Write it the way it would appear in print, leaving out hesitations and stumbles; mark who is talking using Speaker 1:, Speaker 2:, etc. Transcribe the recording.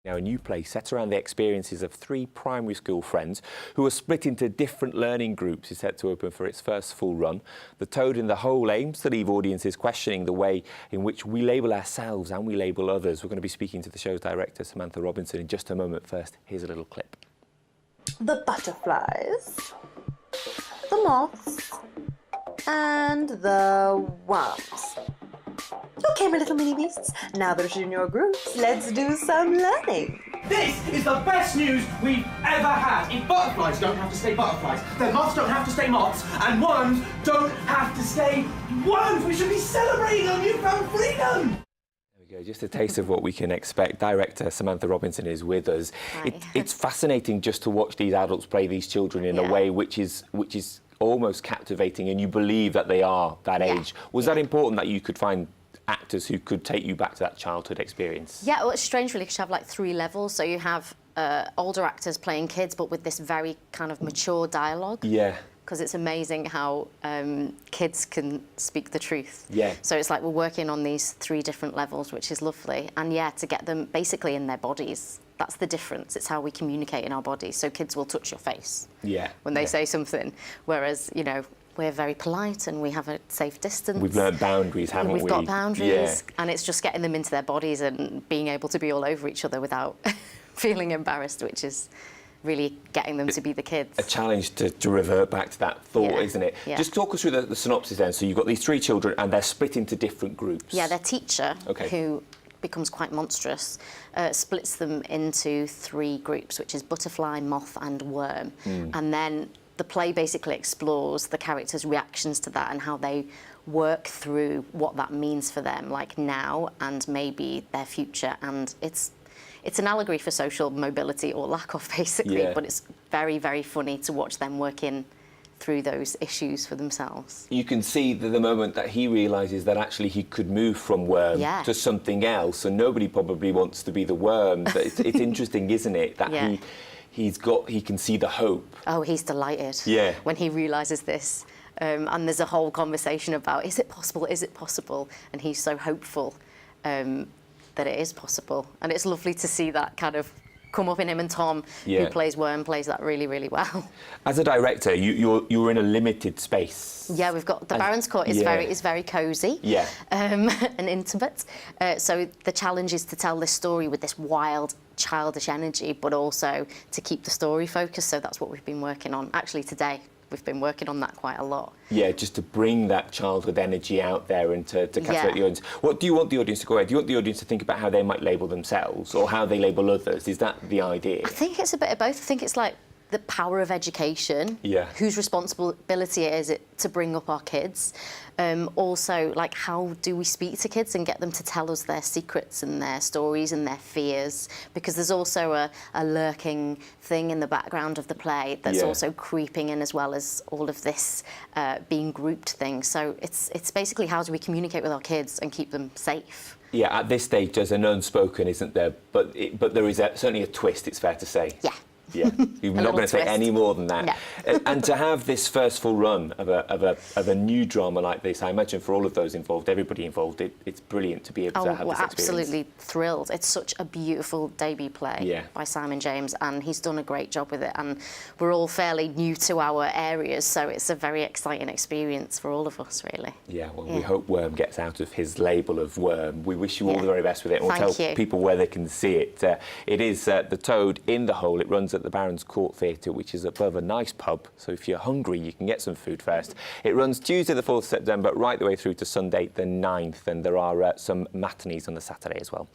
Speaker 1: Now, a new play set around the experiences of three primary school friends who are split into different learning groups is set to open for its first full run. The Toad in the Hole aims to leave audiences questioning the way in which we label ourselves and we label others. We're going to be speaking to the show's director, Samantha Robinson, in just a moment. First, here's a little clip.
Speaker 2: The butterflies, the moths, and the worms. Okay, my little mini beasts, now that you're in your groups, let's do some learning.
Speaker 3: This is the best news we've ever had. If butterflies don't have to stay butterflies, then moths don't have to stay moths, and worms don't have to stay worms. We should be celebrating our newfound freedom.
Speaker 1: There we go, just a taste of what we can expect. Director Samantha Robinson is with us. It's fascinating just to watch these adults play these children in a way which is almost captivating, and you believe that they are that age. Was that important that you could find actors who could take you back to that childhood experience?
Speaker 4: Yeah, well, it's strange really because you have like 3 levels. So you have older actors playing kids, but with this very kind of mature dialogue.
Speaker 1: Yeah.
Speaker 4: Because it's amazing how kids can speak the truth.
Speaker 1: Yeah.
Speaker 4: So it's like we're working on these 3 different levels, which is lovely. And yeah, to get them basically in their bodies. That's the difference. It's how we communicate in our bodies. So kids will touch your face when they say something, whereas, you know, we're very polite and we have a safe distance.
Speaker 1: We've learned boundaries, haven't we?
Speaker 4: We've got boundaries, and it's just getting them into their bodies and being able to be all over each other without feeling embarrassed, which is really getting them to be the kids.
Speaker 1: A challenge to revert back to that thought, isn't it?
Speaker 4: Yeah.
Speaker 1: Just talk us through the synopsis then. So you've got these 3 children and they're split into different groups.
Speaker 4: Yeah, their teacher, who becomes quite monstrous, splits them into 3 groups, which is butterfly, moth and worm. And then the play basically explores the characters' reactions to that and how they work through what that means for them, like now and maybe their future. And it's an allegory for social mobility or lack of, basically, but it's very, very funny to watch them working through those issues for themselves. You
Speaker 1: can see the moment that he realises that actually he could move from worm to something else, and nobody probably wants to be the worm. But it's interesting, isn't it, that he can see the hope. Oh, he's delighted when he realises this. And there's a whole conversation about, is it possible? And he's so hopeful that it is possible. And it's lovely to see that kind of come up in him, and Tom, who plays Worm, plays that really, really well. As a director, you're in a limited space. Yeah, we've got the Baron's Court is very cosy, and intimate. So the challenge is to tell this story with this wild, childish energy, but also to keep the story focused. So that's what we've been working on. Actually, today we've been working on that quite a lot. Yeah, just to bring that childhood energy out there and to captivate the audience. What do you want the audience to go away? Do you want the audience to think about how they might label themselves or how they label others? Is that the idea? I think it's a bit of both. I think it's like the power of education. Whose responsibility is it to bring up our kids? Also, like, how do we speak to kids and get them to tell us their secrets and their stories and their fears? Because there's also a lurking thing in the background of the play that's also creeping in, as well as all of this being grouped thing. So it's basically, how do we communicate with our kids and keep them safe? Yeah, at this stage there's an unspoken, isn't there? But there is certainly a twist, it's fair to say. Yeah, you're not going to say any more than that. No. And to have this first full run of a new drama like this, I imagine for all of those involved, everybody involved, it's brilliant to be able to have this experience. Absolutely thrilled. It's such a beautiful debut play by Simon James, and he's done a great job with it. And we're all fairly new to our areas, so it's a very exciting experience for all of us, really. Yeah, well, we hope Worm gets out of his label of worm. We wish you all the very best with it, and we'll tell people where they can see it. It is The Toad in the Hole. It runs at the Baron's Court Theatre, which is above a nice pub, so if you're hungry you can get some food first. It runs Tuesday the 4th of September right the way through to Sunday the 9th, and there are some matinees on the Saturday as well.